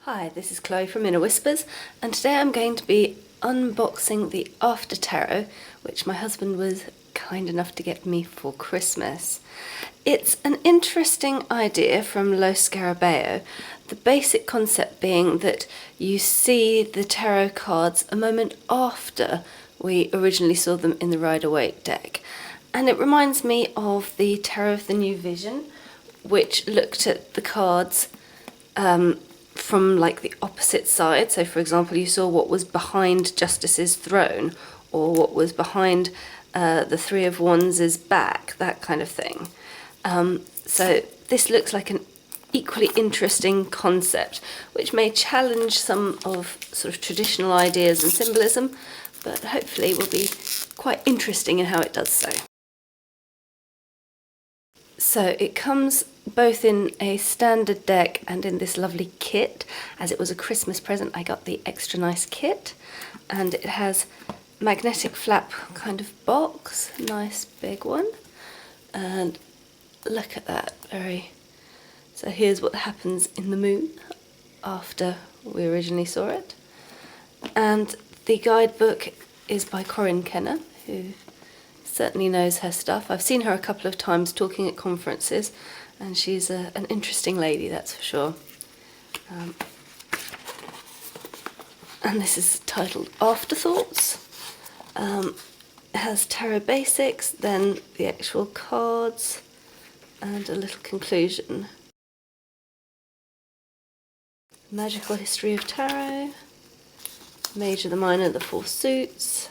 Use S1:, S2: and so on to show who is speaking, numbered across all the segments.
S1: Hi, this is Chloe from Inner Whispers, and today I'm going to be unboxing the After Tarot, which my husband was kind enough to get me for Christmas. It's an interesting idea from Lo Scarabeo, the basic concept being that you see the tarot cards a moment after we originally saw them in the Rider Waite deck. And it reminds me of the Tarot of the New Vision, which looked at the cards from like the opposite side. So for example, you saw what was behind Justice's throne, or what was behind the Three of Wands' back, that kind of thing. So this looks like an equally interesting concept, which may challenge some of sort of traditional ideas and symbolism, but hopefully will be quite interesting in how it does so. So it comes both in a standard deck and in this lovely kit. As it was a Christmas present, I got the extra nice kit, and it has magnetic flap kind of box, nice big one, and look at that, so here's what happens in the moon after we originally saw it. And the guidebook is by Corinne Kenner, who certainly knows her stuff. I've seen her a couple of times talking at conferences, and she's an interesting lady, that's for sure. And this is titled Afterthoughts. It has tarot basics, then the actual cards, and a little conclusion. Magical history of tarot, major, the minor, the four suits,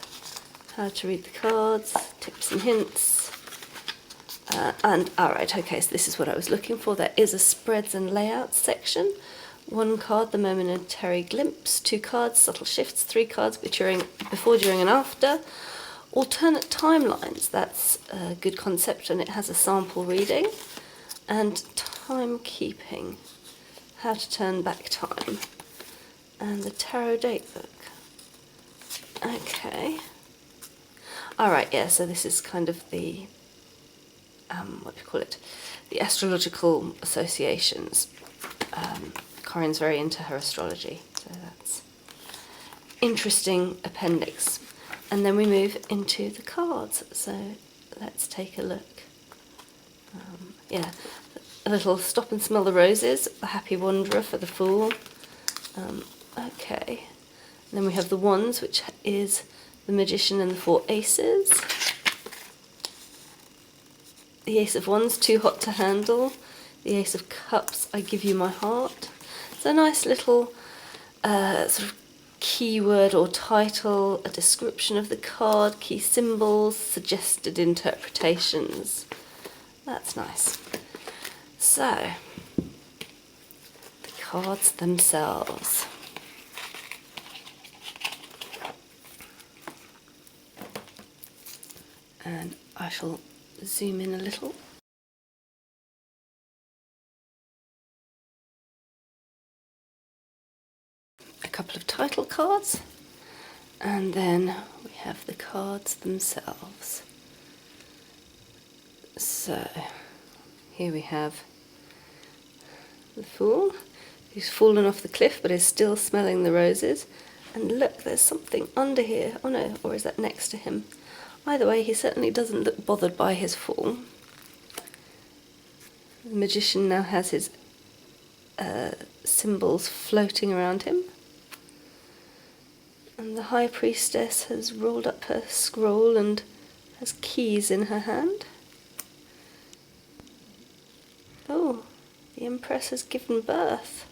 S1: how to read the cards, tips and hints, and alright, okay, so this is what I was looking for. There is a spreads and layouts section. One card, the momentary glimpse. 2 cards, subtle shifts. 3 cards, before, during and after. Alternate timelines, that's a good concept, and it has a sample reading. And timekeeping, how to turn back time. And the tarot date book. Okay. Alright, yeah, so this is kind of the, what do you call it, the astrological associations. Corinne's very into her astrology, so that's interesting appendix. And then we move into the cards, so let's take a look. Yeah, a little stop and smell the roses, a happy wanderer for the fool. Okay, and then we have the wands, which is the magician and the 4 aces. The ace of wands, too hot to handle. The ace of cups, I give you my heart. It's a nice little sort of keyword or title, a description of the card, key symbols, suggested interpretations. That's nice. So, the cards themselves. And I shall zoom in a little. A couple of title cards, and then we have the cards themselves. So here we have the Fool, who's fallen off the cliff but is still smelling the roses. And look, there's something under here. Oh no, or is that next to him? Either way, he certainly doesn't look bothered by his fall. The magician now has his symbols floating around him. And the high priestess has rolled up her scroll and has keys in her hand. Oh, the empress has given birth.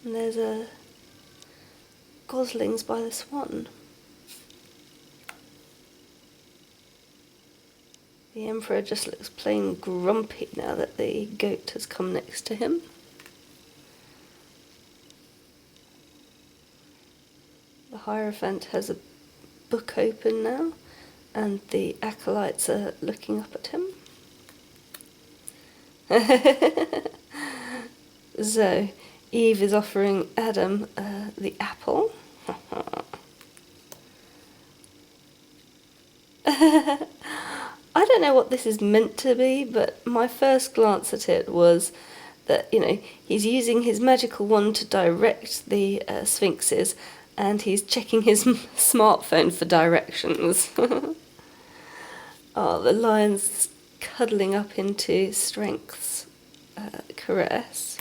S1: And there's a goslings by the swan. The emperor just looks plain grumpy now that the goat has come next to him. The Hierophant has a book open now, and the acolytes are looking up at him. So, Eve is offering Adam the apple. I don't know what this is meant to be, but my first glance at it was that, he's using his magical wand to direct the sphinxes, and he's checking his smartphone for directions. Oh, the lion's cuddling up into Strength's caress.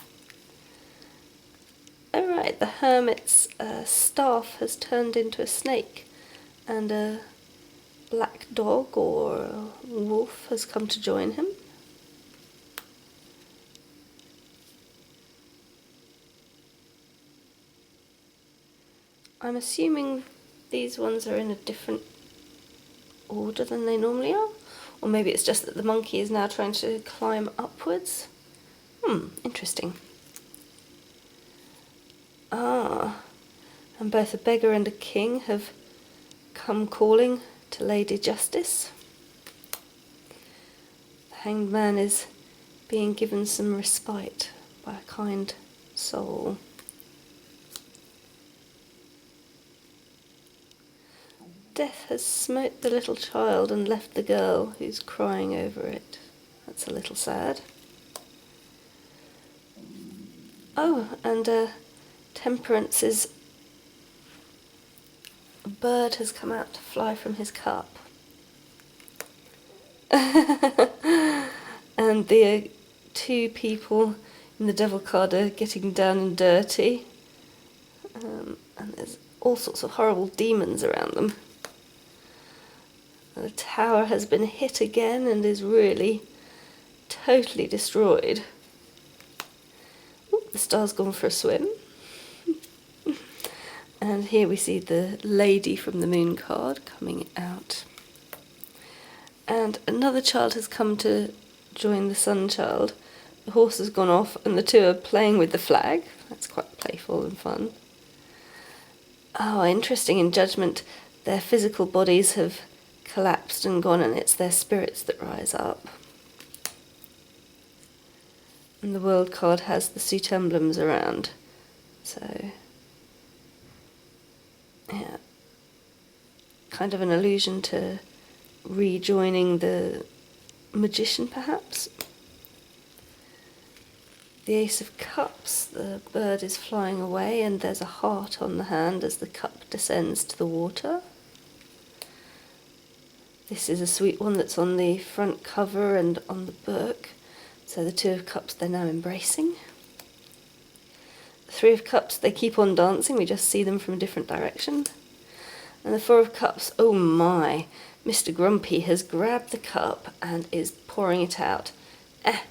S1: Alright, the hermit's staff has turned into a snake, and a black dog or a wolf has come to join him. I'm assuming these ones are in a different order than they normally are, or maybe it's just that the monkey is now trying to climb upwards. Interesting. And both a beggar and a king have come calling to Lady Justice. The hanged man is being given some respite by a kind soul. Death has smote the little child and left the girl who's crying over it. That's a little sad. Oh, and Temperance's bird has come out to fly from his cup. And the two people in the devil card are getting down and dirty. And there's all sorts of horrible demons around them. The tower has been hit again and is really totally destroyed. Ooh, the star's gone for a swim. And here we see the lady from the moon card coming out. And another child has come to join the sun child. The horse has gone off and the two are playing with the flag. That's quite playful and fun. Oh, interesting. In Judgment, their physical bodies have collapsed and gone, and it's their spirits that rise up. And the world card has the suit emblems around. So, yeah, kind of an allusion to rejoining the magician, perhaps. The Ace of Cups, the bird is flying away and there's a heart on the hand as the cup descends to the water. This is a sweet one that's on the front cover and on the book. So the Two of Cups, they're now embracing. The Three of Cups, they keep on dancing, we just see them from a different direction. And the Four of Cups, oh my, Mr. Grumpy has grabbed the cup and is pouring it out.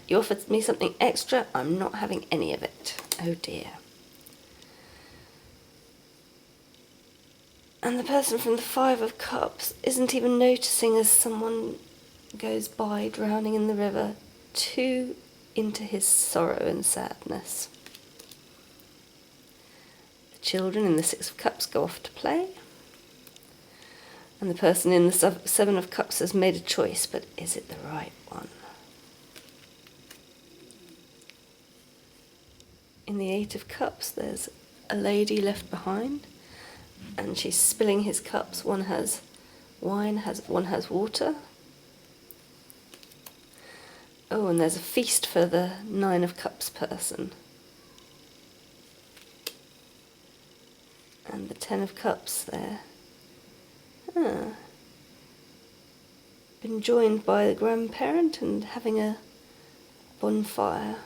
S1: You offered me something extra, I'm not having any of it. Oh dear. And the person from the Five of Cups isn't even noticing as someone goes by drowning in the river, too into his sorrow and sadness. The children in the Six of Cups go off to play. And the person in the Seven of Cups has made a choice, but is it the right one? In the Eight of Cups, there's a lady left behind, and she's spilling his cups. One has wine, one has water. Oh, and there's a feast for the Nine of Cups person. And the Ten of Cups there. Been joined by the grandparent and having a bonfire.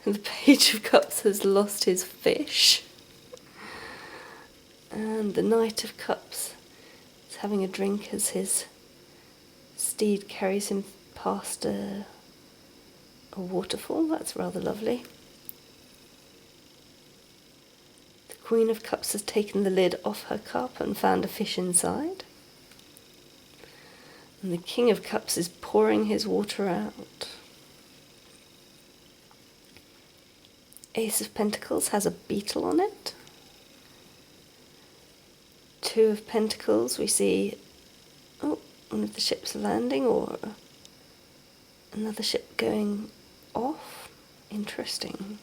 S1: The Page of Cups has lost his fish. And the Knight of Cups is having a drink as his steed carries him past a waterfall. That's rather lovely. The Queen of Cups has taken the lid off her cup and found a fish inside. And the King of Cups is pouring his water out. Ace of Pentacles has a beetle on it. Two of Pentacles, we see one of the ships landing or another ship going off. Interesting.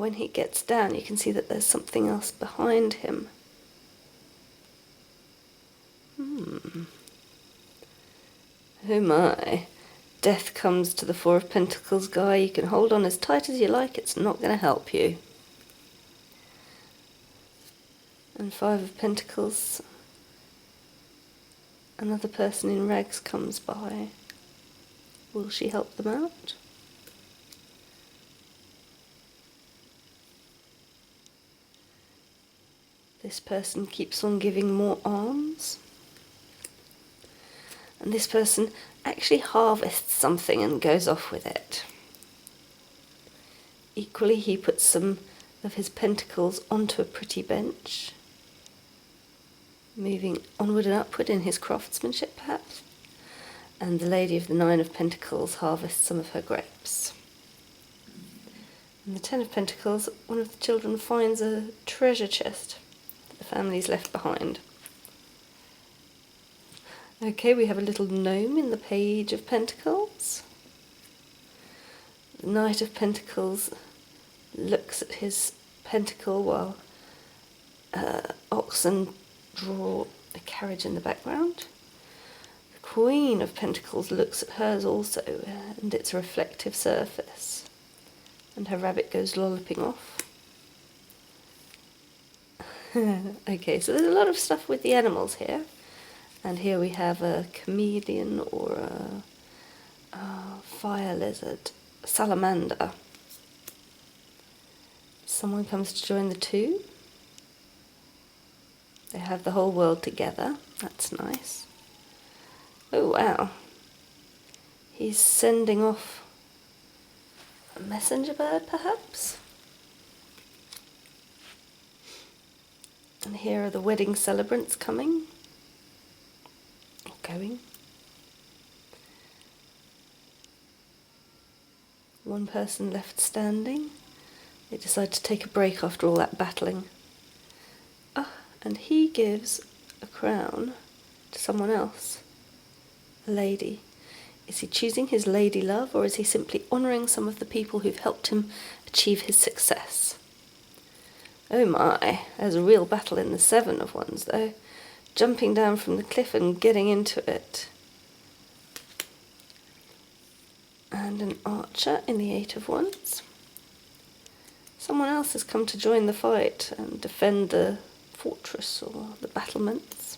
S1: when he gets down, you can see that there's something else behind him. Oh my. Death comes to the Four of Pentacles guy. You can hold on as tight as you like, it's not going to help you. And Five of Pentacles. Another person in rags comes by. Will she help them out? This person keeps on giving more alms. And this person actually harvests something and goes off with it. Equally, he puts some of his pentacles onto a pretty bench, moving onward and upward in his craftsmanship, perhaps. And the Lady of the Nine of Pentacles harvests some of her grapes. And the Ten of Pentacles, one of the children finds a treasure chest that the family's left behind. Okay, we have a little gnome in the Page of Pentacles. The Knight of Pentacles looks at his pentacle while oxen draw a carriage in the background. The Queen of Pentacles looks at hers also, and it's a reflective surface. And her rabbit goes lolloping off. Okay, so there's a lot of stuff with the animals here. And here we have a chameleon or a fire lizard, salamander. Someone comes to join the two. They have the whole world together. That's nice. Oh, wow. He's sending off a messenger bird, perhaps? And here are the wedding celebrants coming. Going. One person left standing. They decide to take a break after all that battling. And he gives a crown to someone else. A lady. Is he choosing his lady love, or is he simply honouring some of the people who've helped him achieve his success? Oh my, there's a real battle in the Seven of Wands though. Jumping down from the cliff and getting into it. And an archer in the Eight of Wands. Someone else has come to join the fight and defend the fortress or the battlements.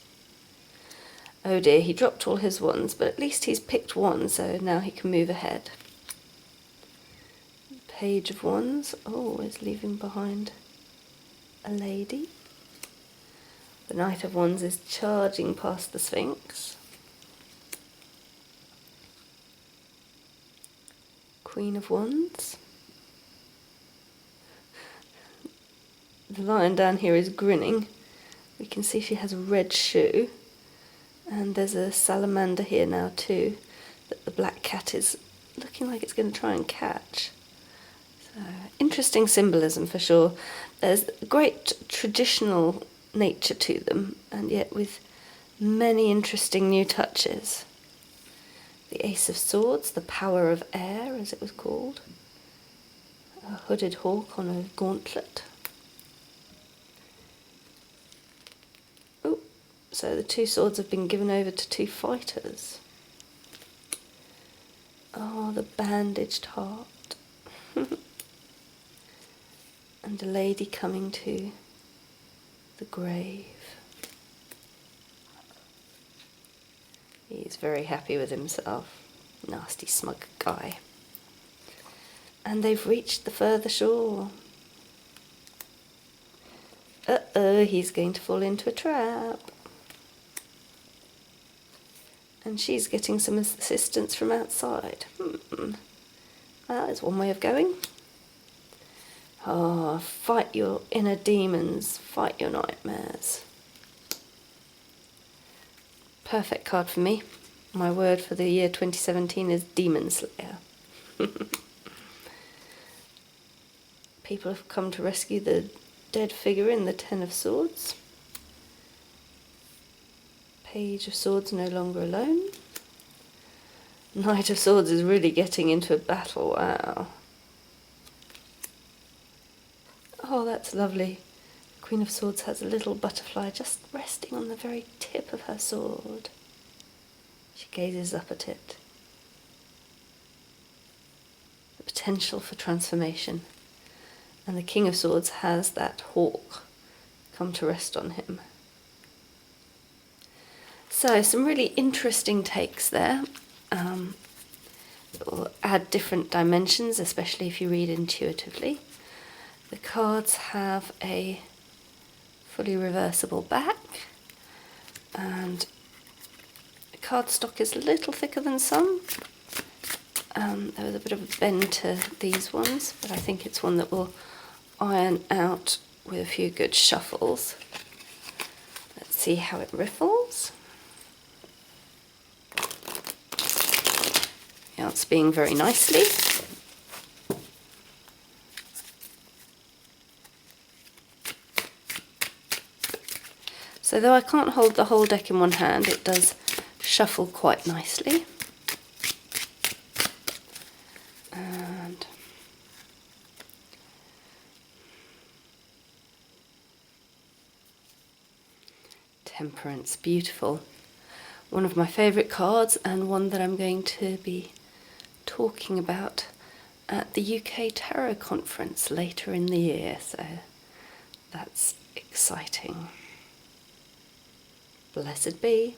S1: Oh dear, he dropped all his wands, but at least he's picked one, so now he can move ahead. Page of Wands, is leaving behind a lady. The Knight of Wands is charging past the Sphinx. Queen of Wands. The lion down here is grinning. We can see she has a red shoe. And there's a salamander here now too, that the black cat is looking like it's going to try and catch. So, interesting symbolism for sure. There's great traditional nature to them, and yet with many interesting new touches. The Ace of Swords, the power of air, as it was called. A hooded hawk on a gauntlet. So the two swords have been given over to two fighters. Oh, the bandaged heart. And a lady coming to the grave. He's very happy with himself. Nasty, smug guy. And they've reached the further shore. Uh-oh, he's going to fall into a trap. And she's getting some assistance from outside. That is one way of going. Fight your inner demons, fight your nightmares. Perfect card for me. My word for the year 2017 is Demon Slayer. People have come to rescue the dead figure in the Ten of Swords. Page of Swords no longer alone. Knight of Swords is really getting into a battle, wow. Oh, that's lovely. The Queen of Swords has a little butterfly just resting on the very tip of her sword. She gazes up at it. The potential for transformation. And the King of Swords has that hawk come to rest on him. So some really interesting takes there. It will add different dimensions, especially if you read intuitively. The cards have a fully reversible back, and the cardstock is a little thicker than some. There was a bit of a bend to these ones, but I think it's one that will iron out with a few good shuffles. Let's see how it riffles. Yeah, it's being very nicely. So though I can't hold the whole deck in one hand, it does shuffle quite nicely. And Temperance, beautiful. One of my favourite cards, and one that I'm going to be talking about at the UK Tarot Conference later in the year, so that's exciting. Blessed be.